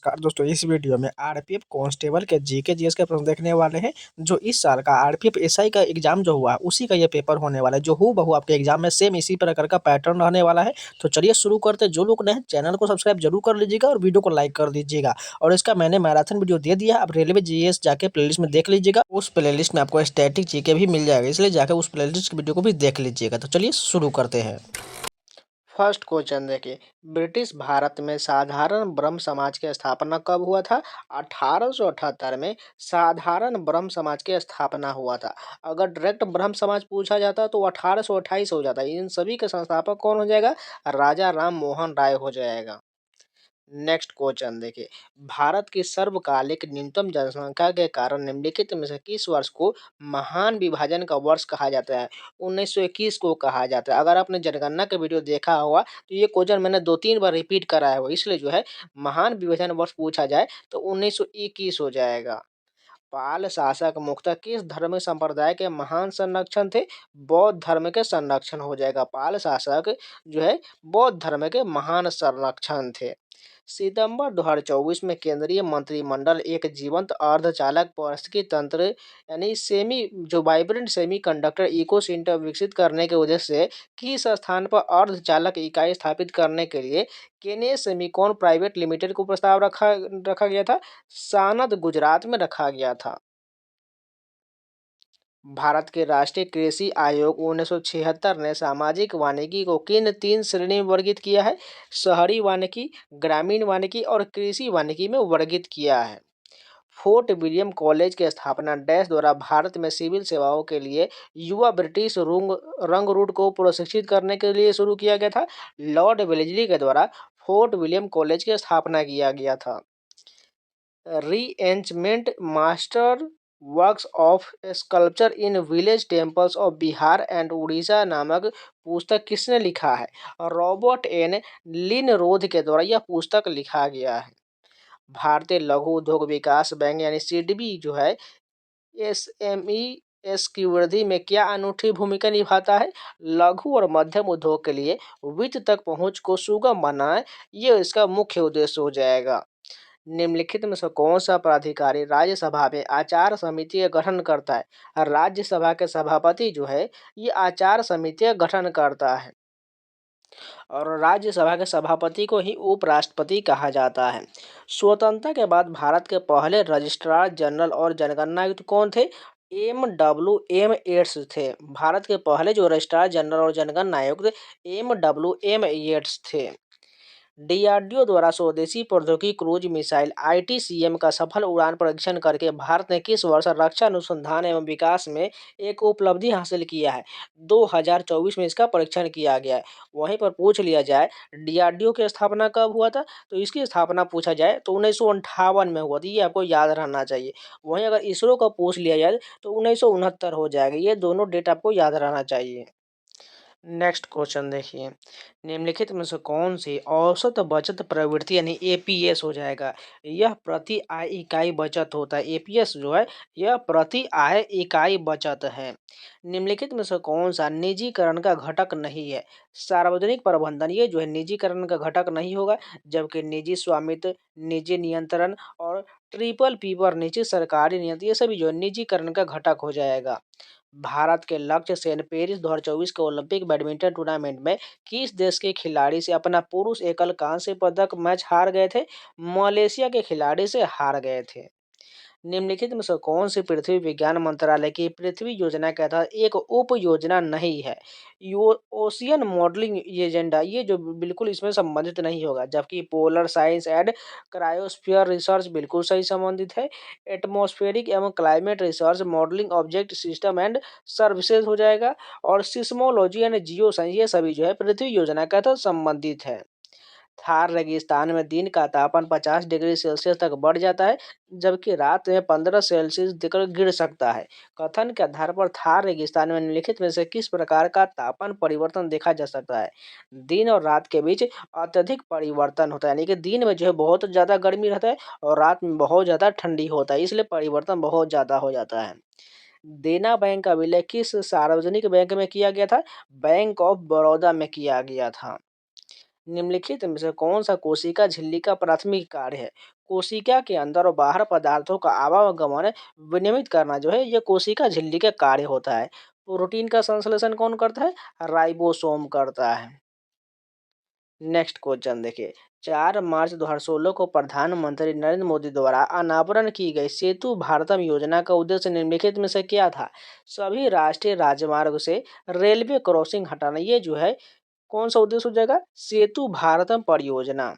नमस्कार दोस्तों, इस वीडियो में आरपीएफ कांस्टेबल के जीके जीएस के प्रश्न देखने वाले हैं। जो इस साल का आरपीएफ एसआई का एग्जाम जो हुआ उसी का ये पेपर होने वाला है, जो हूबहू आपके एग्जाम में सेम इसी प्रकार का पैटर्न रहने वाला है। तो चलिए शुरू करते हैं। जो लोग नए हैं चैनल को सब्सक्राइब जरूर कर लीजिएगा और वीडियो को लाइक कर दीजिएगा। और इसका मैंने मैराथन वीडियो दे दिया, आप रेलवे जीएस जाके प्लेलिस्ट में देख लीजिएगा। उस प्लेलिस्ट में आपको स्टैटिक जीके भी मिल जाएगा, इसलिए जाकर उस प्लेलिस्ट की वीडियो को भी देख लीजिएगा। तो चलिए शुरू करते हैं। फर्स्ट क्वेश्चन देखिए, ब्रिटिश भारत में साधारण ब्रह्म समाज की स्थापना कब हुआ था? 1878 में साधारण ब्रह्म समाज की स्थापना हुआ था। अगर डायरेक्ट ब्रह्म समाज पूछा जाता तो 1828 हो जाता। इन सभी के संस्थापक कौन हो जाएगा? राजा राम मोहन राय हो जाएगा। नेक्स्ट क्वेश्चन देखिए, भारत की सर्वकालिक न्यूनतम जनसंख्या के कारण निम्नलिखित में से किस वर्ष को महान विभाजन का वर्ष कहा जाता है? 1921 को कहा जाता है। अगर आपने जनगणना का वीडियो देखा होगा तो ये क्वेश्चन मैंने 2-3 बार रिपीट कराया हुआ, इसलिए जो है महान विभाजन वर्ष पूछा जाए तो 1921 हो जाएगा। पाल शासक मुख्यतः किस धर्म संप्रदाय के महान संरक्षण थे? बौद्ध धर्म के संरक्षण हो जाएगा। पाल शासक जो है बौद्ध धर्म के महान संरक्षण थे। सितंबर 2024 में केंद्रीय मंत्रिमंडल एक जीवंत अर्धचालक पारिस्थितिकी तंत्र यानी वाइब्रेंट सेमीकंडक्टर इकोसिस्टम विकसित करने के उद्देश्य से किस स्थान पर अर्धचालक इकाई स्थापित करने के लिए केने सेमीकॉन प्राइवेट लिमिटेड को प्रस्ताव रखा गया था? सानद गुजरात में रखा गया था। भारत के राष्ट्रीय कृषि आयोग 1976 ने सामाजिक वानिकी को किन 3 श्रेणी में वर्गीकृत किया है? शहरी वानिकी, ग्रामीण वानिकी और कृषि वानिकी में वर्गीकृत किया है। फोर्ट विलियम कॉलेज की स्थापना डैश द्वारा भारत में सिविल सेवाओं के लिए युवा ब्रिटिश रंगरूट को प्रशिक्षित करने के लिए शुरू किया गया था। लॉर्ड वेलेस्ली के द्वारा फोर्ट विलियम कॉलेज की स्थापना किया गया था। रीएंचमेंट master works of sculpture in village temples of Bihar and Orissa नामक पुस्तक किसने लिखा है? रॉबर्ट एन लिनरोध के द्वारा यह पुस्तक लिखा गया है। भारतीय लघु उद्योग विकास बैंक यानी सिडबी जो है एसएमई की वृद्धि में क्या अनूठी भूमिका निभाता है? लघु और मध्यम उद्योग के लिए वित्त तक पहुंच को सुगम बनाना, ये इसका मुख्य उद्देश्य हो जाएगा। निम्नलिखित में से कौन सा प्राधिकारी राज्यसभा में आचार समिति का गठन करता है? राज्यसभा के सभापति जो है ये आचार समिति का गठन करता है और राज्यसभा के सभापति को ही उपराष्ट्रपति कहा जाता है। स्वतंत्रता के बाद भारत के पहले रजिस्ट्रार जनरल और जनगणना आयुक्त कौन थे? MWM एड्स थे। भारत के पहले जो रजिस्ट्रार जनरल और जनगणना आयुक्त MWM एड्स थे। डीआरडीओ द्वारा स्वदेशी प्रौद्योगिकी क्रूज मिसाइल ITCM का सफल उड़ान परीक्षण करके भारत ने किस वर्ष रक्षा अनुसंधान एवं विकास में एक उपलब्धि हासिल किया है? 2024 में इसका परीक्षण किया गया है। वहीं पर पूछ लिया जाए डीआरडीओ की स्थापना कब हुआ था, तो इसकी स्थापना पूछा जाए तो 1958 में हुआ था, ये आपको याद रहना चाहिए। वहीं अगर इसरो का पूछ लिया जाए तो 1969 हो जाएगा। ये दोनों डेट आपको याद रहना चाहिए। नेक्स्ट क्वेश्चन देखिए, निम्नलिखित में से कौन सी औसत बचत प्रवृत्ति यानी एपीएस हो जाएगा? यह प्रति आय इकाई बचत होता है। एपीएस जो है यह प्रति आय इकाई बचत है। निम्नलिखित में से कौन सा निजीकरण का घटक नहीं है? सार्वजनिक प्रबंधन ये जो है निजीकरण का घटक नहीं होगा, जबकि निजी स्वामित्व, निजी नियंत्रण और ट्रिपल पी पर निजी सरकारी नियंत्रण ये सभी जो है निजीकरण का घटक हो जाएगा। भारत के लक्ष्य सेन पेरिस 2024 के ओलंपिक बैडमिंटन टूर्नामेंट में किस देश के खिलाड़ी से अपना पुरुष एकल कांस्य पदक मैच हार गए थे? मलेशिया के खिलाड़ी से हार गए थे। निम्नलिखित में से कौन सी पृथ्वी विज्ञान मंत्रालय की पृथ्वी योजना के तहत एक उप योजना नहीं है? ओशियन मॉडलिंग एजेंडा ये जो बिल्कुल इसमें संबंधित नहीं होगा, जबकि polar science and cryosphere research बिल्कुल सही संबंधित है। एटमॉस्फेरिक एवं climate research modelling object system and services हो जाएगा। और सिस्मोलॉजी एंड जियो साइंस ये सभी जो है पृथ्वी योजना के तहत संबंधित है। थार रेगिस्तान में दिन का तापमान 50 डिग्री सेल्सियस तक बढ़ जाता है, जबकि रात में 15 सेल्सियस तक गिर सकता है। कथन के आधार पर थार रेगिस्तान में निम्नलिखित में से किस प्रकार का तापमान परिवर्तन देखा जा सकता है? दिन और रात के बीच अत्यधिक परिवर्तन होता है, यानी कि दिन में जो है बहुत ज्यादा गर्मी रहता है और रात में बहुत ज्यादा ठंडी होता है, इसलिए परिवर्तन बहुत ज्यादा हो जाता है। देना बैंक का विलय किस सार्वजनिक बैंक में किया गया था? बैंक ऑफ बड़ौदा में किया गया था। निम्नलिखित में से कौन सा कोशिका झिल्ली का प्राथमिक कार्य है? कोशिका के अंदर और बाहर पदार्थों का आवागमन विनियमित करना जो है ये कोशिका झिल्ली का कार्य होता है। प्रोटीन का संश्लेषण कौन करता है? राइबोसोम करता है। नेक्स्ट क्वेश्चन देखिए, 4 मार्च 2016 को प्रधानमंत्री नरेंद्र मोदी द्वारा अनावरण की गई सेतु भारतम योजना का उद्देश्य निम्नलिखित में से क्या था? सभी राष्ट्रीय राजमार्ग से रेलवे क्रॉसिंग हटाना, ये जो है कौन सा उद्देश्य हो जाएगा? सेतु भारतम परियोजना।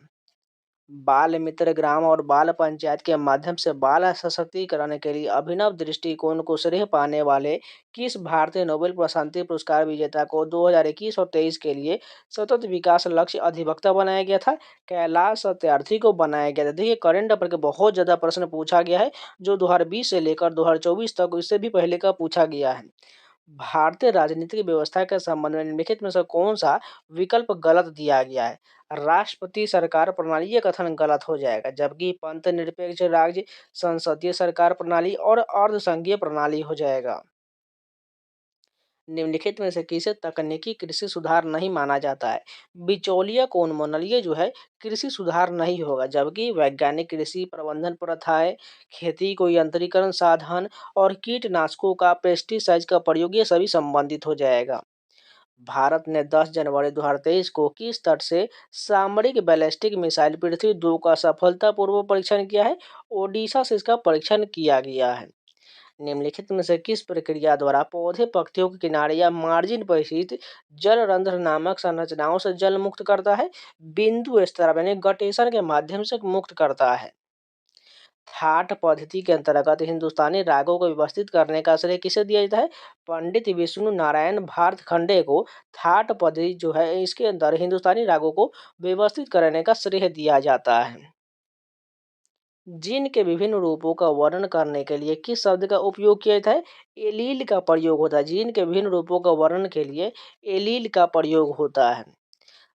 बाल मित्र ग्राम और बाल पंचायत के माध्यम से बाल सशक्तिकरण के लिए अभिनव दृष्टिकोण को श्रेय पाने वाले किस भारतीय नोबेल शांति पुरस्कार विजेता को 2021 और 23 के लिए सतत विकास लक्ष्य अधिवक्ता बनाया गया था? कैलाश सत्यार्थी को बनाया गया था। देखिए करंट अफेयर के बहुत ज्यादा प्रश्न पूछा गया है, जो 2020 से लेकर 2024 तक, इससे भी पहले का पूछा गया है। भारतीय राजनीतिक व्यवस्था के संबंध में निम्नलिखित में से कौन सा विकल्प गलत दिया गया है? राष्ट्रपति सरकार प्रणाली, ये कथन गलत हो जाएगा, जबकि पंथ निरपेक्ष राज्य, संसदीय सरकार प्रणाली और अर्धसंघीय प्रणाली हो जाएगा। निम्नलिखित में से किसे तकनीकी कृषि सुधार नहीं माना जाता है? बिचौलिया कोउन्मुलन, ये जो है कृषि सुधार नहीं होगा, जबकि वैज्ञानिक कृषि प्रबंधन प्रथाएं, खेती को यंत्रीकरण साधन और कीटनाशकों का, पेस्टिसाइड का प्रयोग, ये सभी संबंधित हो जाएगा। भारत ने 10 जनवरी 2023 को किस तट से सामरिक बैलिस्टिक मिसाइल पृथ्वी 2 का सफलतापूर्वक परीक्षण किया है? ओडिशा से इसका परीक्षण किया गया है। निम्नलिखित में से किस प्रक्रिया द्वारा पौधे पत्तियों के किनारे या मार्जिन पर स्थित जल रंध्र नामक संरचनाओं से जल मुक्त करता है? बिंदु स्तर यानी गटेशन के माध्यम से मुक्त करता है। थाट पद्धति के अंतर्गत हिंदुस्तानी रागों को व्यवस्थित करने का श्रेय किसे दिया जाता है? पंडित विष्णु नारायण भारतखंडे को थाट पद्धति जो है इसके अंदर हिंदुस्तानी रागों को व्यवस्थित करने का श्रेय दिया जाता है। जीन के विभिन्न रूपों का वर्णन करने के लिए किस शब्द का उपयोग किया जाता है? एलील का प्रयोग होता है। जीन के विभिन्न रूपों का वर्णन के लिए एलील का प्रयोग होता है।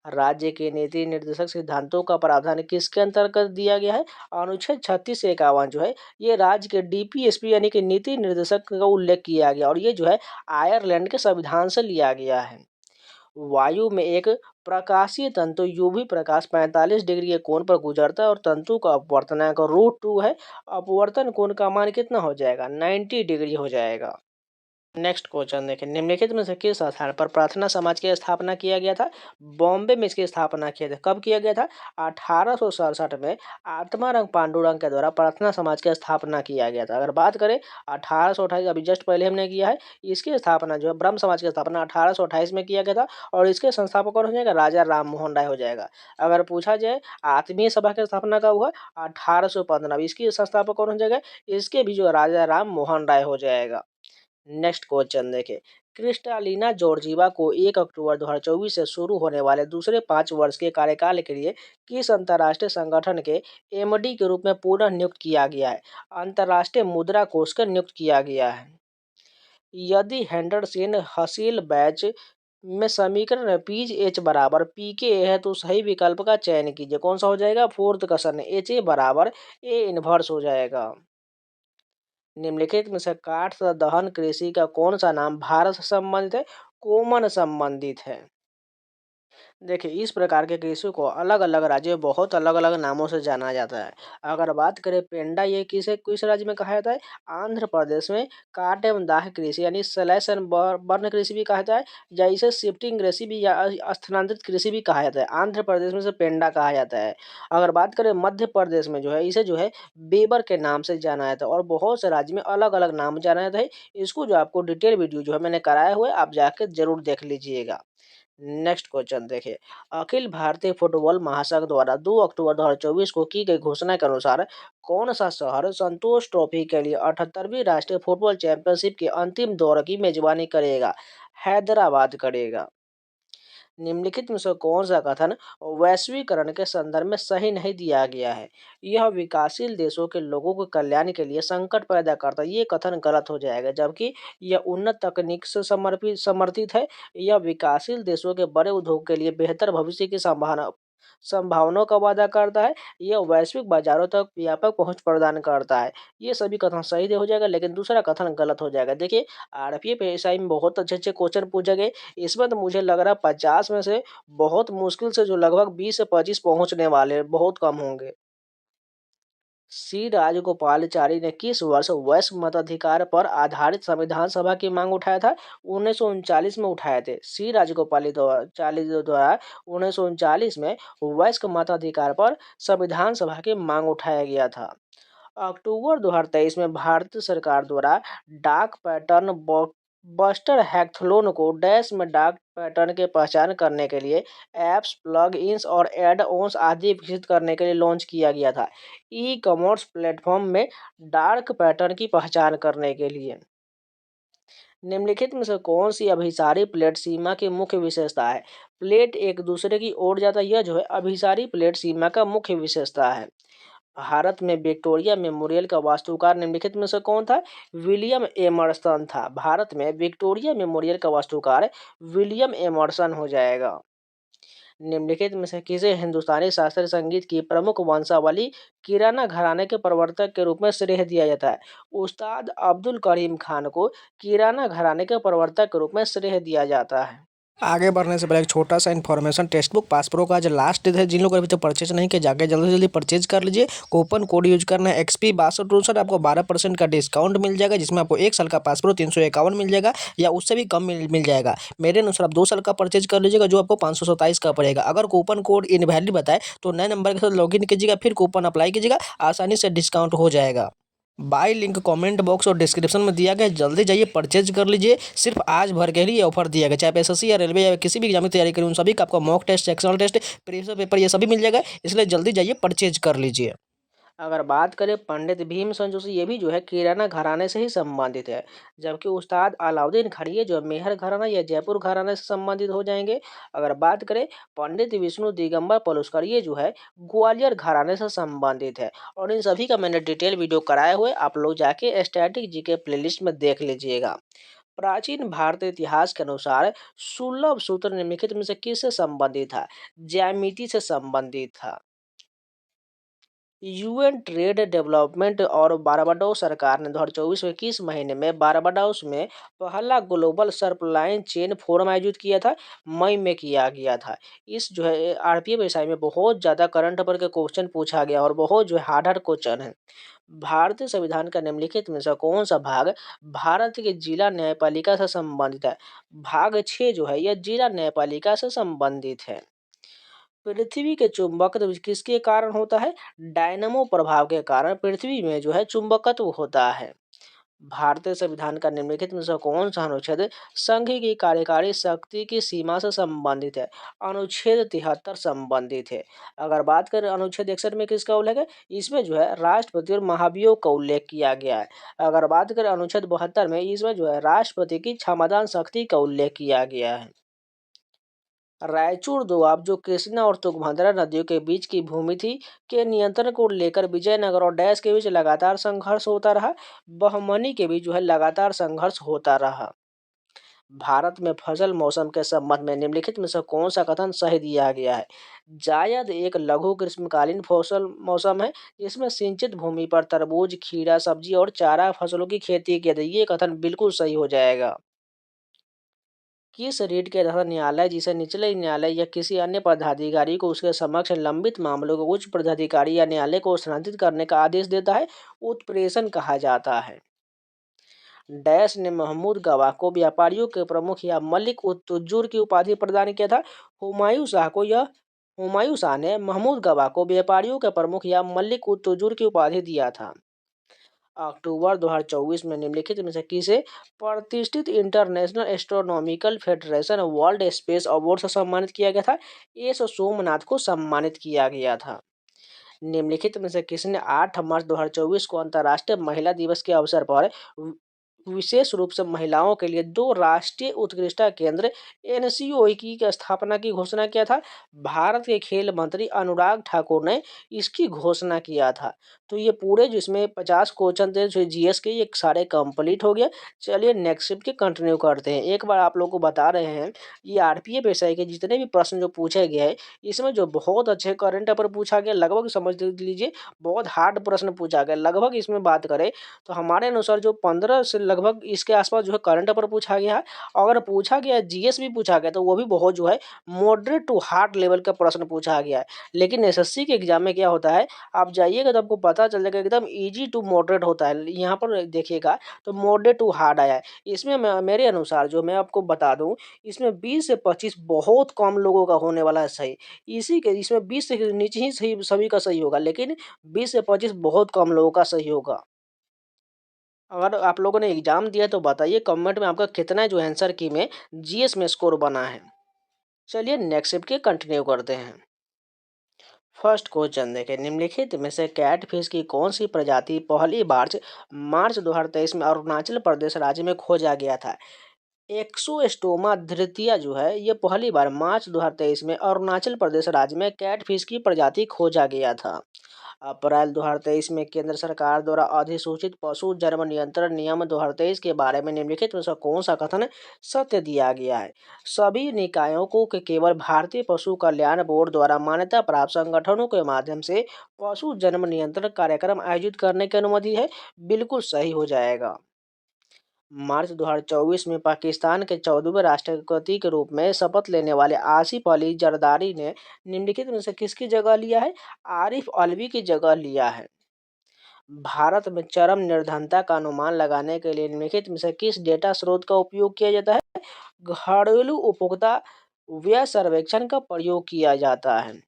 राज्य के नीति निर्देशक सिद्धांतों का प्रावधान किसके अंतर्गत दिया गया है? अनुच्छेद 36 से 51 जो है ये राज्य के डीपीएसपी यानी कि नीति निर्देशक का उल्लेख किया गया, और ये जो है आयरलैंड के संविधान से लिया गया है। वायु में एक प्रकाशीय तंतु यूवी प्रकाश 45 डिग्री के कोण पर गुजरता है और तंतु का अपवर्तनांक √2 है। अपवर्तन कोण का मान कितना हो जाएगा? 90 डिग्री हो जाएगा। नेक्स्ट क्वेश्चन देखें, निम्नलिखित में से किस स्थान पर प्रार्थना समाज की स्थापना किया गया था? बॉम्बे में इसकी स्थापना किया था। कब किया गया था? 1867 में आत्माराम पांडुरंग के द्वारा प्रार्थना समाज की स्थापना किया गया था। अगर बात करें 1828, अभी जस्ट पहले हमने किया है, इसकी स्थापना जो है ब्रह्म समाज की स्थापना 1828 में किया गया था, और इसके संस्थापक कौन हो जाएगा? राजा राम मोहन राय हो जाएगा। अगर पूछा जाए आत्मीय सभा की स्थापना कब हुआ? 1815, इसकी संस्थापक कौन हो जाएगा? इसके भी जो राजा राम मोहन राय हो जाएगा। नेक्स्ट क्वेश्चन देखें, क्रिस्टालिना जॉर्जीवा को 1 अक्टूबर 2024 से शुरू होने वाले दूसरे 5 वर्ष के कार्यकाल के लिए किस अंतर्राष्ट्रीय संगठन के एमडी के रूप में पुनः नियुक्त किया गया है? अंतर्राष्ट्रीय मुद्रा कोष को नियुक्त किया गया है। यदि हेंडरसन हसील बैच में समीकरण पीज एच बराबर पी के है तो सही विकल्प का चयन कीजिए। कौन सा हो जाएगा? फोर्थ क्वेश्चन, एच ए बराबर ए इनवर्स हो जाएगा। निम्नलिखित में से काठ दहन कृषि का कौन सा नाम भारत से संबंधित है? कोमन संबंधित है। देखिए इस प्रकार के कृषि को अलग अलग राज्यों में बहुत अलग अलग नामों से जाना जाता है। अगर बात करें पेंडा, ये किस राज्य में कहा जाता है? आंध्र प्रदेश में। काट एवं दाह कृषि यानी स्लैश एंड बर्न कृषि भी कहा जाता है, जैसे शिफ्टिंग कृषि भी या स्थानांतरित कृषि भी कहा जाता है। आंध्र प्रदेश में से पेंडा कहा जाता है। अगर बात करें मध्य प्रदेश में जो है इसे जो है बेबर के नाम से जाना जाता है, और बहुत से राज्य में अलग अलग नाम जाना जाता है। इसको जो आपको डिटेल वीडियो जो है मैंने कराया हुआ है, आप जाके जरूर देख लीजिएगा। नेक्स्ट क्वेश्चन देखिए, अखिल भारतीय फुटबॉल महासंघ द्वारा 2 अक्टूबर 2024 को की गई घोषणा के अनुसार कौन सा शहर संतोष ट्रॉफी के लिए 78वीं राष्ट्रीय फुटबॉल चैंपियनशिप के अंतिम दौर की मेजबानी करेगा? हैदराबाद करेगा। निम्नलिखित में से कौन सा कथन वैश्वीकरण के संदर्भ में सही नहीं दिया गया है? यह विकासशील देशों के लोगों के कल्याण के लिए संकट पैदा करता है, ये कथन गलत हो जाएगा, जबकि यह उन्नत तकनीक से समर्थित है। यह विकासशील देशों के बड़े उद्योग के लिए बेहतर भविष्य की संभावनाओं का वादा करता है। यह वैश्विक बाजारों तक व्यापक पहुंच प्रदान करता है। ये सभी कथन सही हो जाएगा, लेकिन दूसरा कथन गलत हो जाएगा। देखिए आरपीए पीएसआई में बहुत अच्छे अच्छे क्वेश्चन पूछे गए, इसमें तो मुझे लग रहा है 50 में से बहुत मुश्किल से जो लगभग 20 से 25 पहुंचने वाले हैं, बहुत कम होंगे। सी राजगोपालाचारी ने किस वर्ष वयस्क मताधिकार पर आधारित संविधान सभा की मांग उठाया था? 1939 में उठाए थे। सी राजगोपालाचारी द्वारा 1939 में वयस्क मताधिकार पर संविधान सभा की मांग उठाया गया था। अक्टूबर 2023 में भारत सरकार द्वारा डाक पैटर्न बस्टर हैकथलॉन को डैश में डाक पैटर्न की पहचान करने के लिए ऐप्स, प्लग इन्स और एड ऑन्स आदि विकसित करने के लिए लॉन्च किया गया था। ई कॉमर्स प्लेटफॉर्म में डार्क पैटर्न की पहचान करने के लिए निम्नलिखित में से कौन सी अभिसारी प्लेट सीमा की मुख्य विशेषता है? प्लेट एक दूसरे की ओर जाता यह जो है अभिसारी प्लेट सीमा का मुख्य विशेषता है। भारत में विक्टोरिया मेमोरियल का वास्तुकार निम्नलिखित में से कौन था? विलियम एमर्सन था। भारत में विक्टोरिया मेमोरियल का वास्तुकार विलियम एमर्सन हो जाएगा। निम्नलिखित में से किसे हिंदुस्तानी शास्त्रीय संगीत की प्रमुख वंशावली किराना घराने के प्रवर्तक के रूप में श्रेय दिया जाता है? उस्ताद अब्दुल करीम खान को किराना घराने के प्रवर्तक के रूप में श्रेय दिया जाता है। आगे बढ़ने से पहले एक छोटा सा इन्फॉर्मेशन, टेक्स्ट बुक पासप्रो का आज लास्ट डेट है। जिन लोग अभी तक परचेज नहीं किया जाके जल्दी से जल्दी परचेज कर लीजिए। कूपन कोड यूज करना है XP62, आपको 12% का डिस्काउंट मिल जाएगा, जिसमें आपको 1 साल का पासप्रो 351 मिल जाएगा या उससे भी कम मिल जाएगा। मेरे अनुसार आप 2 साल का परचेज कर लीजिएगा जो आपको 527 का पड़ेगा। अगर कूपन कोड इनवैलिड बताए तो नए नंबर के साथ लॉगिन कीजिएगा, फिर कूपन अप्लाई कीजिएगा, आसानी से डिस्काउंट हो जाएगा। बाय लिंक कमेंट बॉक्स और डिस्क्रिप्शन में दिया गया, जल्दी जाइए परचेज कर लीजिए। सिर्फ आज भर के लिए ऑफर दिया गया, चाहे आप SSC या रेलवे या किसी भी एग्जाम की तैयारी करें उन सभी का आपको mock test, sectional test, previous paper ये सभी मिल जाएगा, इसलिए जल्दी जाइए परचेज कर लीजिए। अगर बात करें पंडित भीमसेन जोशी, ये भी जो है किराना घराने से ही संबंधित है, जबकि उस्ताद अलाउद्दीन खड़गे जो मेहर घराना या जयपुर घराने से संबंधित हो जाएंगे। अगर बात करें पंडित विष्णु दिगंबर पलुस्कर, ये जो है ग्वालियर घराने से संबंधित है। और इन सभी का मैंने डिटेल वीडियो कराए हुए, आप लोग जाके स्टैटिक जीके प्लेलिस्ट में देख लीजिएगा। प्राचीन भारतीय इतिहास के अनुसार सुलभ सूत्र निम्नलिखित में से किससे संबंधित था? ज्यामिति से संबंधित था। यूएन ट्रेड डेवलपमेंट और बारबाडोस सरकार ने 2024 में किस महीने में बारबाडोस में पहला ग्लोबल सप्लाई चेन फोरम आयोजित किया था? मई में किया गया था। इस जो है आरपीएफ विषय में बहुत ज़्यादा करंट अफेयर के क्वेश्चन पूछा गया और बहुत जो है हार्ड हार्ड क्वेश्चन है। भारतीय संविधान का निम्नलिखित में से कौन सा भाग भारत के जिला न्यायपालिका से संबंधित है? भाग 6 जो है यह जिला न्यायपालिका से संबंधित है। पृथ्वी के चुंबकत्व किसके कारण होता है? डायनमो प्रभाव के कारण पृथ्वी में जो है चुंबकत्व होता है। भारतीय संविधान का निम्नलिखित में से कौन सा अनुच्छेद संघ की कार्यकारी शक्ति की सीमा से संबंधित है? अनुच्छेद 73 संबंधित है। अगर बात करें अनुच्छेद 61 में किसका उल्लेख है? इसमें जो है राष्ट्रपति और महाभियोग का उल्लेख किया गया है। अगर बात करें अनुच्छेद 72 में, इसमें जो है राष्ट्रपति की क्षमतान शक्ति का उल्लेख किया गया है। रायचूर दोआब जो कृष्णा और तुंगभद्रा नदियों के बीच की भूमि थी के नियंत्रण को लेकर विजयनगर और डैश के बीच लगातार संघर्ष होता रहा। बहमनी के बीच जो है लगातार संघर्ष होता रहा। भारत में फसल मौसम के संबंध में निम्नलिखित में से कौन सा कथन सही दिया गया है? जायद एक लघु ग्रीष्मकालीन फसल मौसम है जिसमें सिंचित भूमि पर तरबूज, खीरा, सब्जी और चारा फसलों की खेती की जाती है। ये कथन बिल्कुल सही हो जाएगा। किस रीट के तहत न्यायालय जिसे निचले न्यायालय या किसी अन्य पदाधिकारी को उसके समक्ष लंबित मामलों को उच्च पदाधिकारी या न्यायालय को स्थानांतरित करने का आदेश देता है? उत्प्रेषण कहा जाता है। डैश ने महमूद गवाह को व्यापारियों के प्रमुख या मलिक उत तुज्जुर की उपाधि प्रदान किया था? हुमायूं शाह ने महमूद गवाह को व्यापारियों के प्रमुख या मलिक उत तुज्जुर की उपाधि दिया था। अक्टूबर 2024 में निम्नलिखित में से किसे प्रतिष्ठित international astronomical federation world space award से सम्मानित किया गया था? एस सोमनाथ को सम्मानित किया गया था। निम्नलिखित में से किसने 8 मार्च 2024 को अंतर्राष्ट्रीय महिला दिवस के अवसर पर विशेष रूप से महिलाओं के लिए 2 राष्ट्रीय उत्कृष्टता केंद्र NCOE की स्थापना की घोषणा किया था? भारत के खेल मंत्री अनुराग ठाकुर ने इसकी घोषणा किया था। तो ये पूरे जिसमें 50 क्वेश्चन थे जो GS के, ये सारे कंप्लीट हो गया। चलिए नेक्स्ट शिफ्ट के कंटिन्यू करते हैं। एक बार आप लोग को बता रहे हैं, ये आरपीएफ एसआई के जितने भी प्रश्न जो पूछे गए हैं, इसमें जो बहुत अच्छे करंट अफेयर पूछा गया, लगभग समझ लीजिए बहुत हार्ड प्रश्न पूछा गया। लगभग इसमें बात करें तो हमारे अनुसार जो 15 से लगभग लगभग इसके आसपास जो है करंट अफेयर पूछा गया है। अगर पूछा गया जीएस भी पूछा गया तो वो भी बहुत जो है मॉडरेट टू हार्ड लेवल का प्रश्न पूछा गया है। लेकिन एसएससी के एग्जाम में क्या होता है, आप जाइएगा तो आपको पता चल जाएगा एकदम इजी टू मॉडरेट होता है। यहाँ पर देखिएगा तो मॉडरेट टू हार्ड आया है। इसमें मेरे अनुसार जो मैं आपको बता दूं, इसमें 20 से 25 बहुत कम लोगों का होने वाला है सही। इसी के इसमें 20 से नीचे ही सही सभी का सही होगा, लेकिन 20 से 25 बहुत कम लोगों का सही होगा। अगर आप लोगों ने एग्जाम दिया तो बताइए कमेंट में आपका कितना जो आंसर की में जीएस में स्कोर बना है। चलिए नेक्स्ट शिफ्ट के कंटिन्यू करते हैं। फर्स्ट क्वेश्चन देखें, निम्नलिखित में से कैटफिश की कौन सी प्रजाति पहली बार मार्च 2023 में अरुणाचल प्रदेश राज्य में खोजा गया था। एक्सोस्टोमा धृतिया जो है ये पहली बार मार्च 2023 में अरुणाचल प्रदेश राज्य में कैटफिश की प्रजाति खोजा गया था। अप्रैल 2023 में केंद्र सरकार द्वारा अधिसूचित पशु जन्म नियंत्रण नियम 2023 के बारे में निम्नलिखित में से कौन सा कथन सत्य दिया गया है। सभी निकायों को केवल भारतीय पशु कल्याण बोर्ड द्वारा मान्यता प्राप्त संगठनों के माध्यम से पशु जन्म नियंत्रण कार्यक्रम आयोजित करने की अनुमति है। बिल्कुल सही हो जाएगा। मार्च 2024 में पाकिस्तान के 14वें राष्ट्रपति के रूप में शपथ लेने वाले आसिफ अली जरदारी ने निम्नलिखित में से किसकी जगह लिया है। आरिफ अलवी की जगह लिया है। भारत में चरम निर्धनता का अनुमान लगाने के लिए निम्नलिखित में से किस डेटा स्रोत का उपयोग किया जाता है। घरेलू उपभोक्ता व्यय सर्वेक्षण का प्रयोग किया जाता है।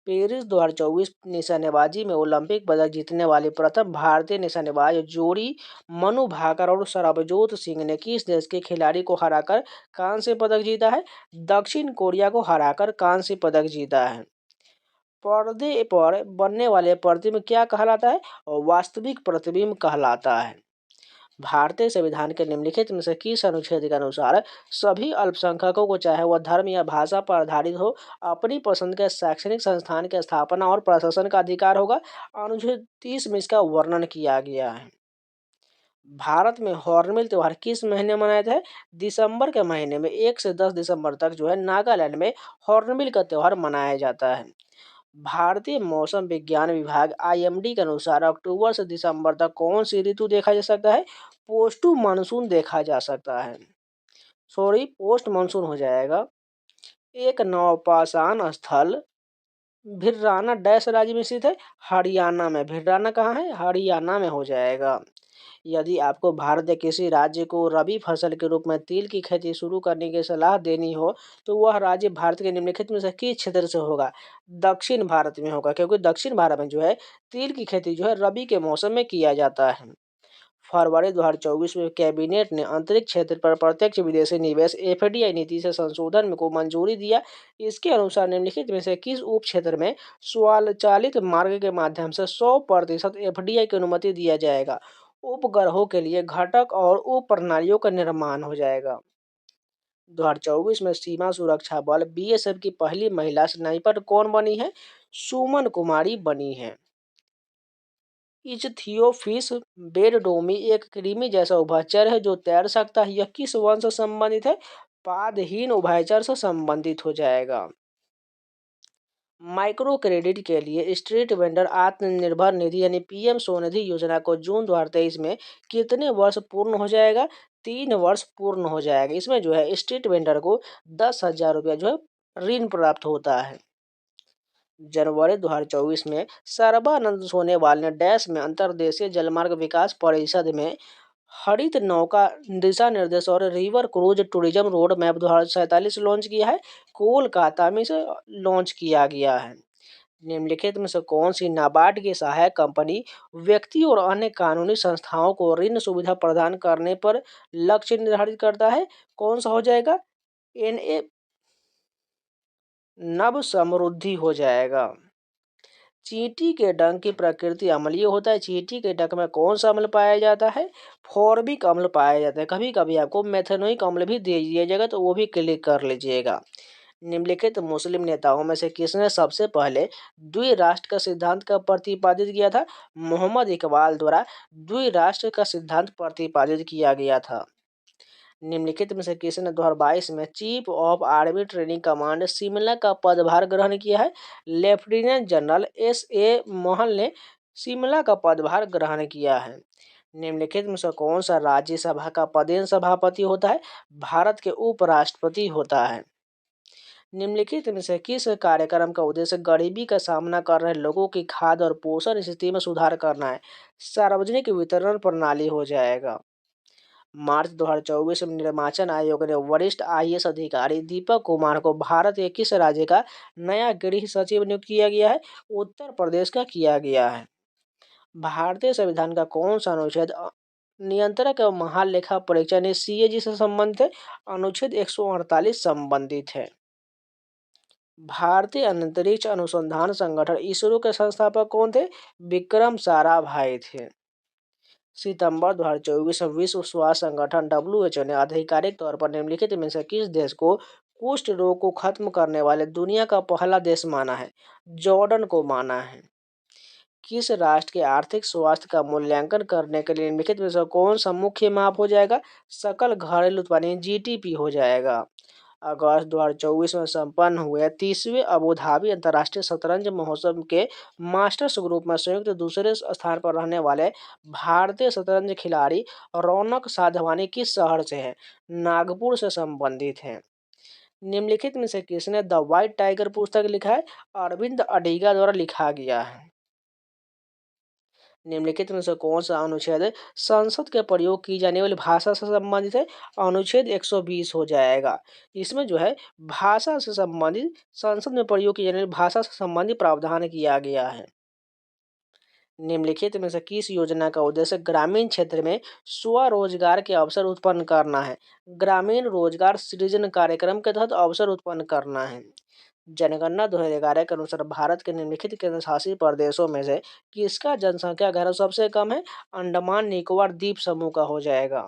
पेरिस 2024 निशानेबाजी में ओलंपिक पदक जीतने वाली प्रथम भारतीय निशानेबाज जोड़ी मनु भाकर और सरबजोत सिंह ने किस देश के खिलाड़ी को हराकर कांस्य पदक जीता है। दक्षिण कोरिया को हराकर कांस्य पदक जीता है। पर्दे पर बनने वाले प्रतिबिंब क्या कहलाता है। वास्तविक प्रतिबिंब कहलाता है। भारतीय संविधान के निम्नलिखित में से किस अनुच्छेद के अनुसार सभी अल्पसंख्यकों को चाहे वह धर्म या भाषा पर आधारित हो अपनी पसंद के शैक्षणिक संस्थान की स्थापना और प्रशासन का अधिकार होगा। अनुच्छेद 30 में इसका वर्णन किया गया है। भारत में हॉर्नबिल त्योहार किस महीने मनाया जाता है। दिसंबर के महीने में 1 से 10 दिसंबर तक जो है नागालैंड में हॉर्नबिल का त्योहार मनाया जाता है। भारतीय मौसम विज्ञान विभाग आईएमडी के अनुसार अक्टूबर से दिसंबर तक कौन सी ऋतु देखा जा सकता है। पोस्ट मानसून देखा जा सकता है। सॉरी, पोस्ट मानसून हो जाएगा। एक नौपाषाण स्थल भिर्राना डैश राज्य में स्थित है। हरियाणा में। भिर्राना कहाँ है, हरियाणा में हो जाएगा। यदि आपको भारत के किसी राज्य को रबी फसल के रूप में तिल की खेती शुरू करने की सलाह देनी हो तो वह राज्य भारत के निम्नलिखित में से किस क्षेत्र से होगा। दक्षिण भारत में होगा, क्योंकि दक्षिण भारत में जो है तिल की खेती जो है रबी के मौसम में किया जाता है। फरवरी 2024 में कैबिनेट ने अंतरिक्ष क्षेत्र पर प्रत्यक्ष विदेशी निवेश एफडीआई नीति से संशोधन को मंजूरी दिया। इसके अनुसार निम्नलिखित में से किस उप क्षेत्र में स्वचालित मार्ग के माध्यम से 100% एफडीआई की अनुमति दिया जाएगा। उपग्रहों के लिए घटक और उप प्रणालियों का निर्माण हो जाएगा। 2024 में सीमा सुरक्षा बल बीएसएफ की पहली महिला स्नाइपर कौन बनी है। सुमन कुमारी बनी है। इचथियोफिस बेडडोमी एक कृमि जैसा उभयचर है जो तैर सकता है। यह किस वंश से संबंधित है। पादहीन उभयचर से संबंधित हो जाएगा। माइक्रो क्रेडिट के लिए स्ट्रीट वेंडर आत्मनिर्भर निधि यानी पीएम स्वनिधि योजना को जून 2023 में कितने वर्ष पूर्ण हो जाएगा। 3 वर्ष पूर्ण हो जाएगा। इसमें जो है स्ट्रीट वेंडर को 10,000 रुपया जो है ऋण प्राप्त होता है। जनवरी 2024 में सर्बानंद सोनोवाल ने डैश में अंतर्देशीय जलमार्ग विकास परिषद में हरित नौका दिशा निर्देश और river cruise tourism road map 2047 launch किया है। कोलकाता में से लॉन्च किया गया है। निम्नलिखित में से कौन सी नाबार्ड की सहायक कंपनी व्यक्ति और अन्य कानूनी संस्थाओं को ऋण सुविधा प्रदान करने पर लक्ष्य निर्धारित करता है। कौन सा हो जाएगा। एनए नव समृद्धि हो जाएगा। चींटी के डंक की प्रकृति अम्लीय होता है। चींटी के डंक में कौन सा अम्ल पाया जाता है। फॉर्मिक अम्ल पाया जाता है। कभी कभी आपको मेथेनोइक अम्ल भी दे दिया जाएगा तो वो भी क्लिक कर लीजिएगा। निम्नलिखित मुस्लिम नेताओं में से किसने सबसे पहले द्विराष्ट्र का सिद्धांत का प्रतिपादित किया था। मोहम्मद इकबाल द्वारा द्विराष्ट्र का सिद्धांत प्रतिपादित किया गया था। निम्नलिखित में से किसने 2022 में chief of army training command Shimla का पदभार ग्रहण किया है। Lieutenant general S A Mohan ने शिमला का पदभार ग्रहण किया है। निम्नलिखित में से कौन सा राज्यसभा का पदेन सभापति होता है? भारत के उपराष्ट्रपति होता है। निम्नलिखित में से किस कार्यक्रम का उद्देश्य गरीबी का सामना कर रहे लोगों की खाद्य और पोषण स्थिति में सुधार करना है? सार्वजनिक वितरण प्रणाली हो जाएगा। मार्च 2024 में निर्वाचन आयोग ने वरिष्ठ आईएएस अधिकारी दीपक कुमार को भारत के किस राज्य का नया गृह सचिव नियुक्त किया गया है? उत्तर प्रदेश का किया गया है। भारतीय संविधान का कौन सा अनुच्छेद नियंत्रक एवं महालेखा परीक्षा ने सीएजी से संबंधित है? अनुच्छेद 148 संबंधित है। भारतीय अंतरिक्ष अनुसंधान संगठन इसरो के संस्थापक कौन थे? विक्रम साराभाई थे। सितंबर 2024 में विश्व स्वास्थ्य संगठन WHO ने आधिकारिक तौर पर निम्नलिखित में से किस देश को कुष्ठ रोग को खत्म करने वाले दुनिया का पहला देश माना है? जॉर्डन को माना है। किस राष्ट्र के आर्थिक स्वास्थ्य का मूल्यांकन करने के लिए निम्नलिखित में से कौन सा मुख्य माप हो जाएगा? सकल घरेलू उत्पाद GDP हो जाएगा। अगस्त 2024 में संपन्न हुए 30वें अबू धाबी अंतर्राष्ट्रीय शतरंज महोत्सव के मास्टर्स ग्रुप में संयुक्त दूसरे स्थान पर रहने वाले भारतीय शतरंज खिलाड़ी रौनक साधवानी किस शहर से हैं? नागपुर से संबंधित हैं। निम्नलिखित में से किसने द व्हाइट टाइगर पुस्तक लिखा है? अरविंद अडिगा द्वारा लिखा गया है। निम्नलिखित में से कौन सा अनुच्छेद संसद के प्रयोग की जाने वाली भाषा से संबंधित है? अनुच्छेद 120 हो जाएगा। इसमें जो है भाषा से संबंधित संसद में प्रयोग की जाने वाली भाषा से संबंधित प्रावधान किया गया है। निम्नलिखित में से किस योजना का उद्देश्य ग्रामीण क्षेत्र में स्वरोजगार के अवसर उत्पन्न करना है? ग्रामीण रोजगार सृजन कार्यक्रम के तहत अवसर उत्पन्न करना है। जनगणना 2011 के अनुसार भारत के निम्नलिखित केंद्र शासित प्रदेशों में से किसका जनसंख्या घनत्व सबसे कम है? अंडमान निकोबार द्वीप समूह का हो जाएगा।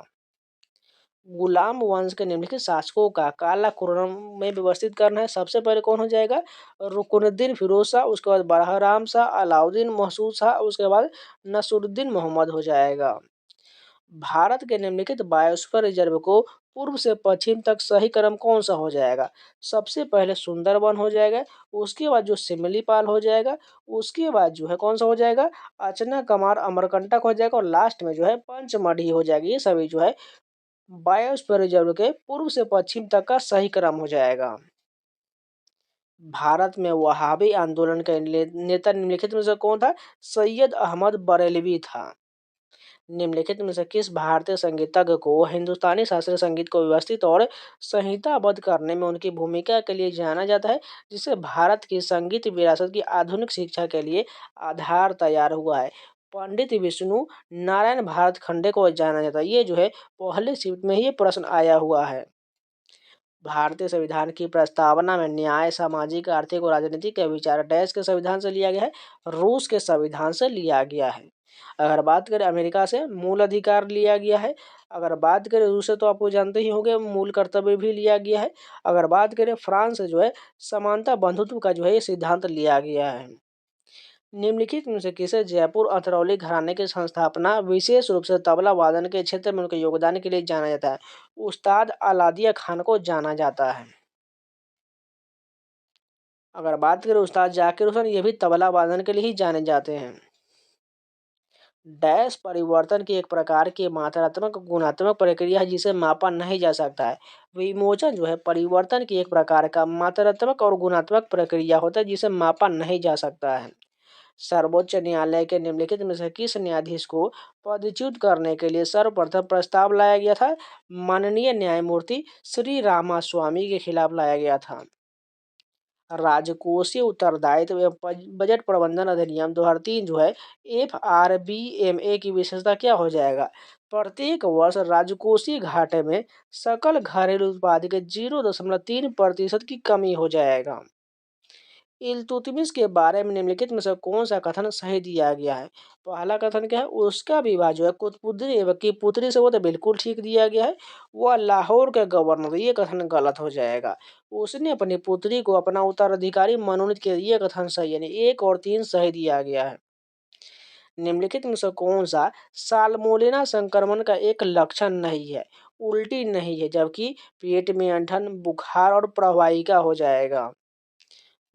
गुलाम वंश के निम्नलिखित शासकों का कालाक्रम में व्यवस्थित करना है। सबसे पहले कौन हो जाएगा? रुकनुद्दीन फिरोज शाह, उसके बाद बरहराम शाह, अलाउद्दीन महसूद शाह, उसके बाद नसरुद्दीन मोहम्मद हो जाएगा। भारत के निम्नलिखित बायोस्फीयर रिजर्व को पूर्व से पश्चिम तक सही क्रम कौन सा हो जाएगा? सबसे पहले सुंदरबन हो जाएगा, उसके बाद जो सिमलीपाल हो जाएगा, उसके बाद जो है कौन सा हो जाएगा? अचना कमार अमरकंटक हो जाएगा और लास्ट में जो है पंचमढ़ी हो जाएगी। ये सभी जो है बायोस्फीयर रिजर्व के पूर्व से पश्चिम तक का सही क्रम हो जाएगा। भारत में वहाबी आंदोलन के नेता निम्नलिखित में से कौन था? सैयद अहमद बरेलवी था। निम्नलिखित में से किस भारतीय संगीतज्ञ को हिंदुस्तानी शास्त्रीय संगीत को व्यवस्थित और संहिताबद्ध करने में उनकी भूमिका के लिए जाना जाता है, जिससे भारत की संगीत विरासत की आधुनिक शिक्षा के लिए आधार तैयार हुआ है? पंडित विष्णु नारायण भारत खंडे को जाना जाता है। ये जो है पहले शिफ्ट में ही ये प्रश्न आया हुआ है। भारतीय संविधान की प्रस्तावना में न्याय, सामाजिक, आर्थिक और राजनीतिक के विचार डैश के संविधान से लिया गया है? रूस के संविधान से लिया गया है। अगर बात करें अमेरिका से मूल अधिकार लिया गया है। अगर बात करें रूस से तो आपको जानते ही होंगे मूल कर्तव्य भी लिया गया है। अगर बात करें फ्रांस से जो है समानता बंधुत्व का जो है ये सिद्धांत लिया गया है। निम्नलिखित में से किसे जयपुर अतरौली घराने की संस्थापना विशेष रूप से तबला वादन के क्षेत्र में उनके योगदान के लिए जाना जाता है? उस्ताद अलादिया खान को जाना जाता है। अगर बात करें उस्ताद जाकिर हुसैन, ये भी तबला वादन के लिए ही जाने जाते हैं। डैश परिवर्तन की एक प्रकार की मात्रात्मक गुणात्मक प्रक्रिया है जिसे मापा नहीं जा सकता है। विमोचन जो है परिवर्तन की एक प्रकार का मात्रात्मक और गुणात्मक प्रक्रिया होता है जिसे मापा नहीं जा सकता है। सर्वोच्च न्यायालय के निम्नलिखित में से किस न्यायाधीश को पदच्युत करने के लिए सर्वप्रथम प्रस्ताव लाया गया था? माननीय न्यायमूर्ति श्री रामास्वामी के खिलाफ लाया गया था। राजकोषीय उत्तरदायित्व एवं बजट प्रबंधन अधिनियम 2003 जो है FRBMA की विशेषता क्या हो जाएगा? प्रत्येक वर्ष राजकोषीय घाटे में सकल घरेलू उत्पाद के 0.3% की कमी हो जाएगा। इल्तुतमिश के बारे में निम्नलिखित में से कौन सा कथन सही दिया गया है? पहला कथन क्या है? उसका विवाह जो है कुतुबुद्दीन की पुत्री से वो तो बिल्कुल ठीक दिया गया है। वह लाहौर के गवर्नर, ये कथन गलत हो जाएगा। उसने अपनी पुत्री को अपना उत्तराधिकारी मनोनीत किया, ये कथन सही है। यानी 1 और 3 सही दिया गया है। निम्नलिखित में से कौन सा साल्मोनेला संक्रमण का एक लक्षण नहीं है? उल्टी नहीं है, जबकि पेट में ऐंठन, बुखार और प्रवाहिका हो जाएगा।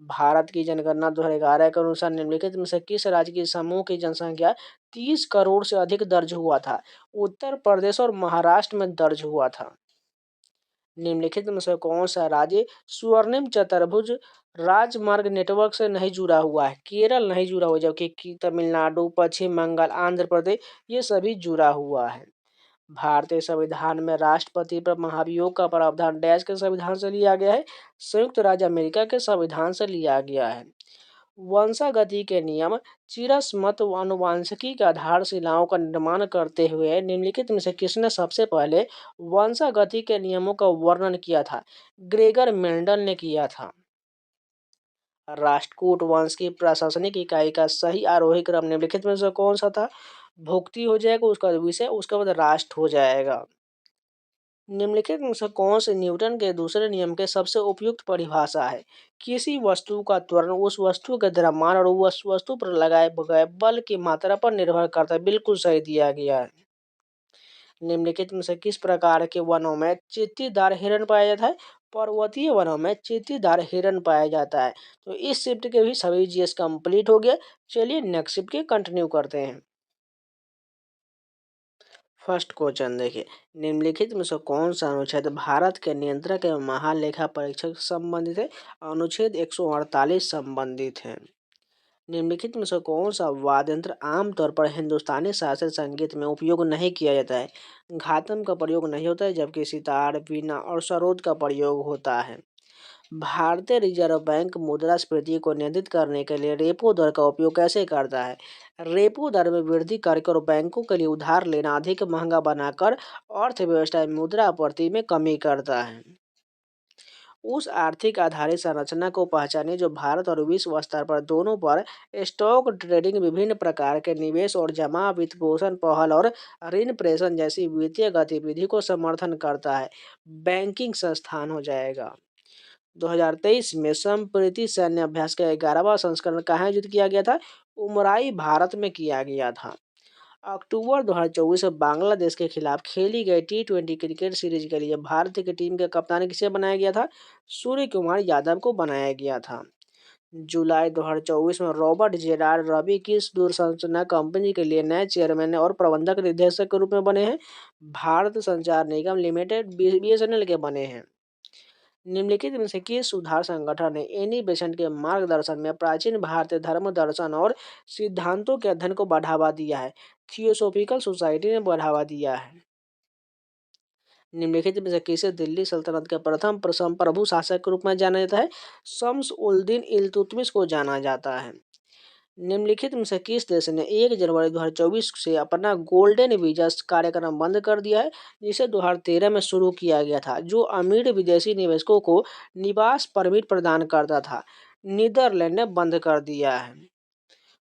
भारत की जनगणना 2011 के अनुसार निम्नलिखित में से किस राज्य की समूह की जनसंख्या 30 करोड़ से अधिक दर्ज हुआ था? उत्तर प्रदेश और महाराष्ट्र में दर्ज हुआ था। निम्नलिखित में से कौन सा राज्य स्वर्णिम चतुर्भुज राजमार्ग नेटवर्क से नहीं जुड़ा हुआ है? केरल नहीं जुड़ा हुआ, जबकि तमिलनाडु, पश्चिम बंगाल, आंध्र प्रदेश ये सभी जुड़ा हुआ है। भारतीय संविधान में राष्ट्रपति पर महाभियोग का प्रावधान डैश के संविधान से लिया गया है? संयुक्त राज्य अमेरिका के संविधान से लिया गया है। वंशागति के नियम चिरस्मत आनुवंशिकी के आधारशिलाओं का निर्माण करते हुए निम्नलिखित में से किसने सबसे पहले वंशागति के नियमों का वर्णन किया था? ग्रेगर मेंडल ने किया था। राष्ट्रकूट वंश की प्रशासनिक इकाई का सही आरोही क्रम निम्नलिखित में से कौन सा था? भुक्ति हो जाएगा, उसका विषय, उसके बाद राष्ट्र हो जाएगा। निम्नलिखित में से कौन से न्यूटन के दूसरे नियम के सबसे उपयुक्त परिभाषा है? किसी वस्तु का त्वरण उस वस्तु के द्रव्यमान और उस वस्तु पर लगाए गए बल की मात्रा पर निर्भर करता है। बिल्कुल सही दिया गया है। निम्नलिखित में से किस प्रकार के वनों में चींटीदार हिरण पाया जाता है? पर्वतीय वनों में चींटीदार हिरण पाया जाता है। तो इस शिफ्ट के भी सभी जीएस कंप्लीट हो गया। चलिए नेक्स्ट शिफ्ट के कंटिन्यू करते हैं। फर्स्ट क्वेश्चन देखिए, निम्नलिखित में से कौन सा अनुच्छेद भारत के नियंत्रक एवं महालेखा परीक्षक से संबंधित है? अनुच्छेद 148 संबंधित है। निम्नलिखित में से कौन सा वाद्य यंत्र आमतौर पर हिंदुस्तानी शास्त्रीय संगीत में उपयोग नहीं किया जाता है? घातम का प्रयोग नहीं होता है, जबकि सितार, वीणा और सरोद का प्रयोग होता है। भारतीय रिजर्व बैंक मुद्रास्फीति को नियंत्रित करने के लिए रेपो दर का उपयोग कैसे करता है? रेपो दर में वृद्धि करके और बैंकों के लिए उधार लेना अधिक महंगा बनाकर अर्थव्यवस्था में मुद्रापूर्ति में कमी करता है। उस आर्थिक आधारित संरचना को पहचानें जो भारत और विश्व स्तर पर दोनों पर स्टॉक ट्रेडिंग, विभिन्न प्रकार के निवेश और जमा, वित्तपोषण पहल और ऋण प्रेषण जैसी वित्तीय गतिविधि को समर्थन करता है। बैंकिंग संस्थान हो जाएगा। 2023 में संप्रीति सैन्य अभ्यास का 11वां संस्करण कहाँ आयोजित किया गया था? उमराई, भारत में किया गया था। अक्टूबर 2024 में बांग्लादेश के खिलाफ खेली गई T20 क्रिकेट सीरीज के लिए भारत की टीम के कप्तान किसे बनाया गया था? सूर्य कुमार यादव को बनाया गया था। जुलाई 2024 में रॉबर्ट जेरार्ड रवि किस दूरसंचार कंपनी के लिए नए चेयरमैन और प्रबंधक निदेशक के रूप में बने हैं? भारत संचार निगम लिमिटेड BSNL के बने हैं। निम्नलिखित में से किस सुधार संगठन ने एनी बेसेंट के मार्गदर्शन में प्राचीन भारतीय धर्म, दर्शन और सिद्धांतों के अध्ययन को बढ़ावा दिया है? थियोसॉफिकल सोसाइटी ने बढ़ावा दिया है। निम्नलिखित में से किसे दिल्ली सल्तनत के प्रथम संप्रभु शासक के रूप में जाना जाता है? शम्स उल दीन इल्तुतमिश को जाना जाता है। निम्नलिखित में से किस देश ने 1 जनवरी 2024 से अपना गोल्डन वीजा कार्यक्रम बंद कर दिया है, जिसे 2013 में शुरू किया गया था, जो अमीर विदेशी निवेशकों को निवास परमिट प्रदान करता था? नीदरलैंड ने बंद कर दिया है।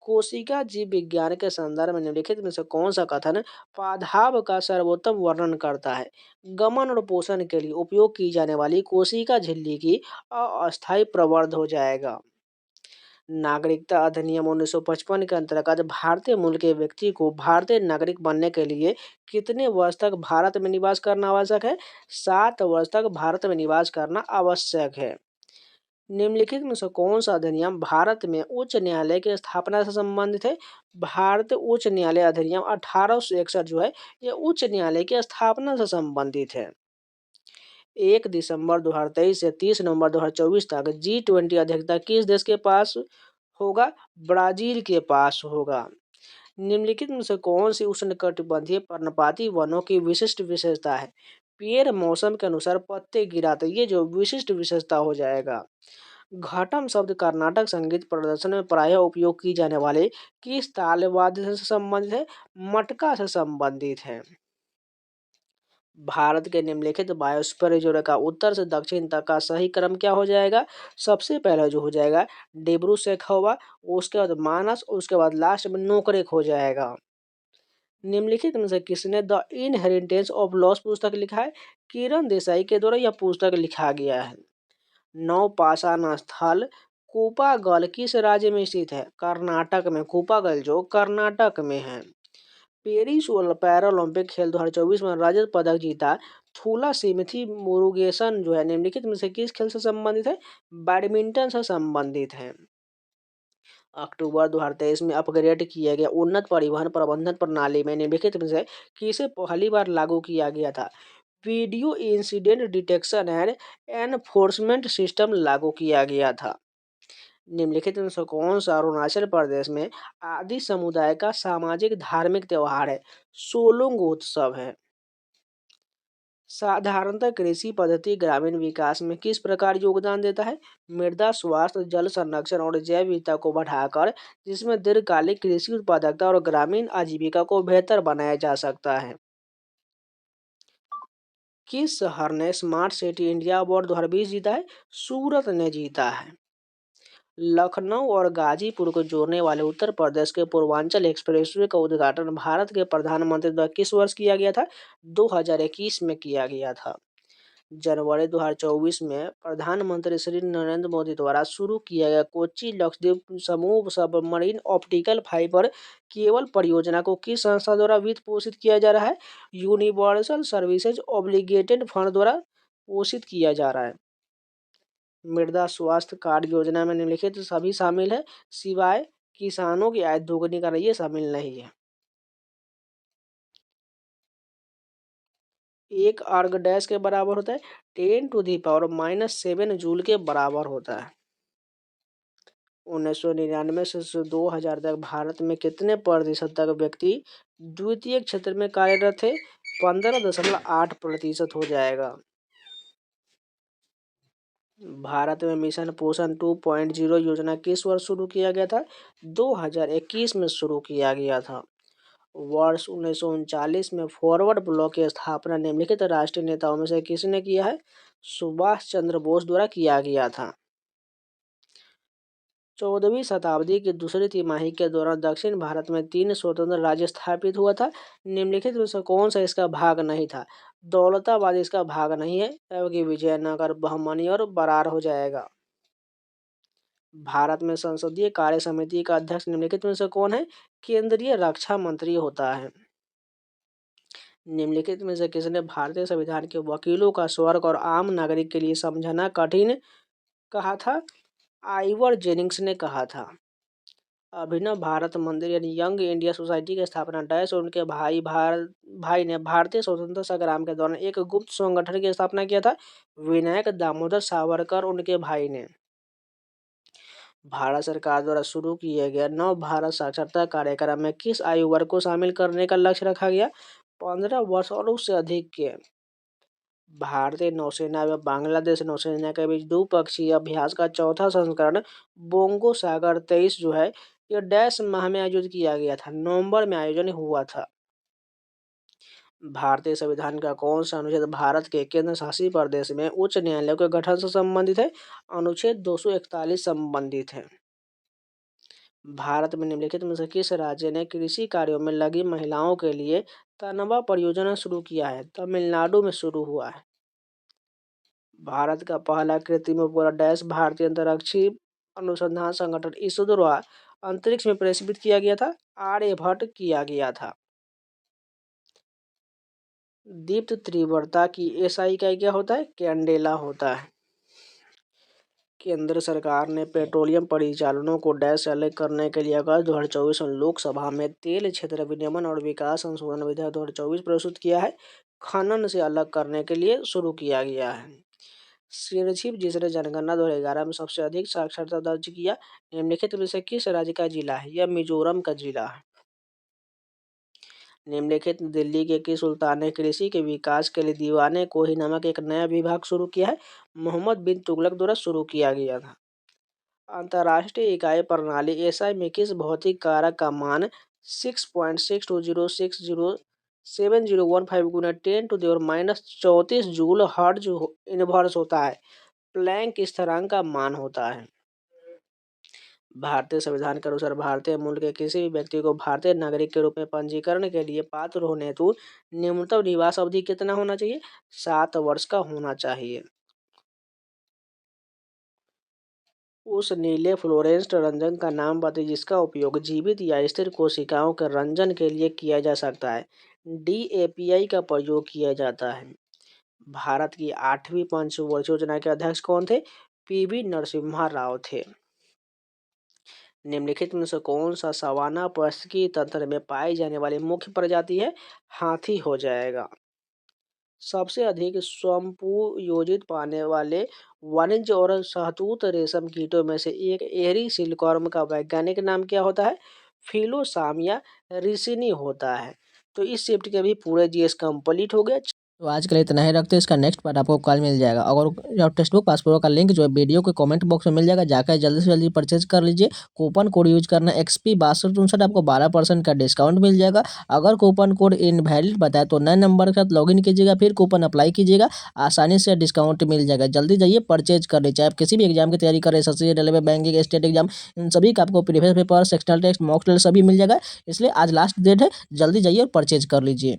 कोशिका जीव विज्ञान के संदर्भ में निम्नलिखित में से कौन सा कथन पादाभ का सर्वोत्तम वर्णन करता है? गमन और पोषण के लिए उपयोग की जाने वाली कोशिका झिल्ली की अस्थायी प्रवर्ध हो जाएगा। नागरिकता अधिनियम 1955 के अंतर्गत भारतीय मूल के व्यक्ति को भारतीय नागरिक बनने के लिए कितने वर्ष तक भारत में निवास करना आवश्यक है? 7 वर्ष तक भारत में निवास करना आवश्यक है। निम्नलिखित में से कौन सा अधिनियम भारत में उच्च न्यायालय की स्थापना से संबंधित है? भारत उच्च न्यायालय अधिनियम 1861 जो है, यह उच्च न्यायालय की स्थापना से संबंधित है। 1 दिसंबर 2023 से 30 नवंबर 2024 तक G20 अध्यक्षता किस देश के पास होगा? ब्राजील के पास होगा। निम्नलिखित में से कौन सी उष्णकटिबंधीय पर्णपाती वनों की विशिष्ट विशेषता है? पेड़ मौसम के अनुसार पत्ते गिराते, ये जो विशिष्ट विशेषता हो जाएगा। घटम शब्द कर्नाटक संगीत प्रदर्शन में प्रायः उपयोग की जाने वाले किस ताल वाद्य से संबंधित है? मटका से संबंधित है। भारत के निम्नलिखित बायोस्फीयर रिजर्व का उत्तर से दक्षिण तक का सही क्रम क्या हो जाएगा? सबसे पहले जो हो जाएगा डिब्रू सैखोवा, उसके बाद मानस, उसके बाद लास्ट में नोकरेक हो जाएगा। निम्नलिखित में से किसने द इनहेरिटेंस ऑफ लॉस पुस्तक लिखा है? किरण देसाई के द्वारा यह पुस्तक लिखा गया है। नवपाषाण स्थल कूपागल किस राज्य में स्थित है? कर्नाटक में। कूपागल जो कर्नाटक में है। पेरिस पैरालंपिक खेल 2024 में रजत पदक जीता थूला सिमिथी मुरुगेसन जो है निम्नलिखित में से किस खेल से संबंधित है? बैडमिंटन से संबंधित है। अक्टूबर 2023 में अपग्रेड किया गया उन्नत परिवहन प्रबंधन प्रणाली में निम्नलिखित में से किसे पहली बार लागू किया गया था? Video incident detection and enforcement system लागू किया गया था। निम्नलिखित में से कौन सा अरुणाचल प्रदेश में आदि समुदाय का सामाजिक धार्मिक त्योहार है? सोलुंग उत्सव है। साधारणतः कृषि पद्धति ग्रामीण विकास में किस प्रकार योगदान देता है? मृदा स्वास्थ्य, जल संरक्षण और जैव विविधता को बढ़ाकर, जिसमें दीर्घकालिक कृषि उत्पादकता और ग्रामीण आजीविका को बेहतर बनाया जा सकता है। किस शहर ने स्मार्ट सिटी इंडिया अवार्ड 2020 जीता है? सूरत ने जीता है। लखनऊ और गाजीपुर को जोड़ने वाले उत्तर प्रदेश के पूर्वांचल एक्सप्रेसवे का उद्घाटन भारत के प्रधानमंत्री द्वारा किस वर्ष किया गया था? 2021 में किया गया था। जनवरी 2024 में प्रधानमंत्री श्री नरेंद्र मोदी द्वारा शुरू किया गया कोच्चि लक्षद्वीप समूह सबमरीन ऑप्टिकल फाइबर केबल परियोजना को किस संस्था द्वारा वित्त पोषित किया जा रहा है? यूनिवर्सल सर्विसेज ऑब्लिगेटेड फंड द्वारा पोषित किया जा रहा है। मृदा स्वास्थ्य कार्ड योजना में निम्नलिखित सभी शामिल है सिवाय किसानों की आय दोगुनी करना, ये शामिल नहीं है। एक अर्ग डैश के बराबर होता है 10⁻⁻7 जूल के बराबर होता है। 1999 से 2000 तक भारत में कितने प्रतिशत तक व्यक्ति द्वितीय क्षेत्र में कार्यरत थे? 15.8% हो जाएगा। भारत में मिशन पोषण 2.0 योजना किस वर्ष शुरू किया गया था? 2021 में शुरू किया गया था। वर्ष 1939 में फॉरवर्ड ब्लॉक की स्थापना निम्नलिखित राष्ट्रीय नेताओं में से किसने किया है? सुभाष चंद्र बोस द्वारा किया गया था। 14वीं शताब्दी की दूसरी तिमाही के दौरान दक्षिण भारत में 3 स्वतंत्र राज्य स्थापित हुआ था। निम्नलिखित में से कौन सा इसका भाग नहीं था? दौलताबाद इसका भाग नहीं है, क्योंकि विजयनगर, बहमनी और बरार हो जाएगा। भारत में संसदीय कार्य समिति का अध्यक्ष निम्नलिखित में से कौन है? केंद्रीय रक्षा मंत्री होता है। निम्नलिखित में से किसने भारतीय संविधान के वकीलों का स्वर्ग और आम नागरिक के लिए समझना कठिन कहा था? आइवर जेनिंग्स ने कहा था। अभिनव भारत मंदिर यानी यंग इंडिया सोसाइटी की स्थापना डैश और उनके भाई ने भारतीय स्वतंत्रता संग्राम के दौरान एक गुप्त संगठन की स्थापना किया था। विनायक दामोदर सावरकर उनके भाई ने। भारत सरकार द्वारा शुरू किए गए नव भारत साक्षरता कार्यक्रम में किस आयु वर्ग को शामिल करने का लक्ष्य रखा गया? 15 वर्ष और उससे अधिक के। भारतीय नौसेना व बांग्लादेश नौसेना के बीच द्विपक्षीय अभ्यास का चौथा संस्करण बोंगो सागर 23 जो है यह डैश माह में आयोजित किया गया था। नवंबर में आयोजन हुआ था। भारतीय संविधान का कौन सा अनुच्छेद भारत के केंद्र शासित प्रदेश में उच्च न्यायालय के गठन से संबंधित है? अनुच्छेद 241 संबंधित है। भारत में निम्नलिखित में से किस राज्य ने कृषि कार्यों में लगी महिलाओं के लिए तनवा परियोजना शुरू किया है? तमिलनाडु में शुरू हुआ है। भारत का पहला कृत्रिम उपग्रह डैश भारतीय अंतरिक्षी अनुसंधान संगठन इसरो द्वारा अंतरिक्ष में प्रक्षेपित किया गया था। आर्यभट्ट किया गया था। दीप्त तीव्रता की एसआई इकाई क्या होता है? कैंडेला होता है। केंद्र सरकार ने पेट्रोलियम परिचालनों को डैश से अलग करने के लिए अगस्त 2024 में लोकसभा में तेल क्षेत्र विनियमन और विकास संशोधन विधेयक 2024 प्रस्तुत किया है। खनन से अलग करने के लिए शुरू किया गया है। सिरछिप जिसने जनगणना 2011 में सबसे अधिक साक्षरता दर्ज किया निम्नलिखित में से किस राज्य का जिला है? यह मिजोरम का जिला है। निम्नलिखित दिल्ली के किस सुल्तान ने कृषि के विकास के लिए दीवाने कोही नामक एक नया विभाग शुरू किया है? मोहम्मद बिन तुगलक द्वारा शुरू किया गया था। अंतर्राष्ट्रीय इकाई प्रणाली एसआई में किस भौतिक कारक का मान 6.62060715 गुना 10⁻⁻34 जूल हर्ट्ज इनवर्स होता है? प्लैंक स्थिरांक का मान होता है। भारतीय संविधान के अनुसार भारतीय मूल के किसी भी व्यक्ति को भारतीय नागरिक के रूप में पंजीकरण के लिए पात्र होने हेतु न्यूनतम निवास अवधि कितना होना चाहिए? 7 वर्ष का होना चाहिए। उस नीले फ्लोरेसेंट रंजन का नाम बताइए जिसका उपयोग जीवित या स्थिर कोशिकाओं के रंजन के लिए किया जा सकता है। DAPI का प्रयोग किया जाता है। भारत की 8वीं पंचवर्षीय योजना के अध्यक्ष कौन थे? PV नरसिम्हा राव थे। निम्नलिखित में से कौन सा सवाना पारिस्थितिकी तंत्र में पाई जाने वाली मुख्य प्रजाति है? हाथी हो जाएगा। सबसे अधिक संपूयोजित पाने वाले वाणिज्य और शहतूत रेशम कीटों में से एक एरी सिल्कवर्म का वैज्ञानिक नाम क्या होता है? फिलोसामिया रिसिनी होता है। तो इस शिफ्ट के भी पूरे जीएस कंप्लीट हो गए। तो आज के लिए इतना ही रखते हैं। इसका नेक्स्ट पार्ट आपको कल मिल जाएगा। और टेक्स्ट बुक पास प्रो का लिंक जो है वीडियो के कमेंट बॉक्स में मिल जाएगा, जाकर जल्दी से जल्दी परचेज कर लीजिए। कूपन कोड यूज करना XP6259, आपको 12% का डिस्काउंट मिल जाएगा। अगर कूपन कोड इनवैलिड बताए तो नए नंबर के साथ लॉगिन कीजिएगा, फिर कूपन अप्लाई कीजिएगा, आसानी से डिस्काउंट मिल जाएगा। जल्दी जाइए परचेज कर लीजिए। चाहे आप किसी भी एग्जाम की तैयारी करें, SSC, railway, banking, state exam, इन सभी का आपको previous paper, sectional test, mock test सभी मिल जाएगा। इसलिए आज लास्ट डेट है, जल्दी जाइए और परचेज कर लीजिए।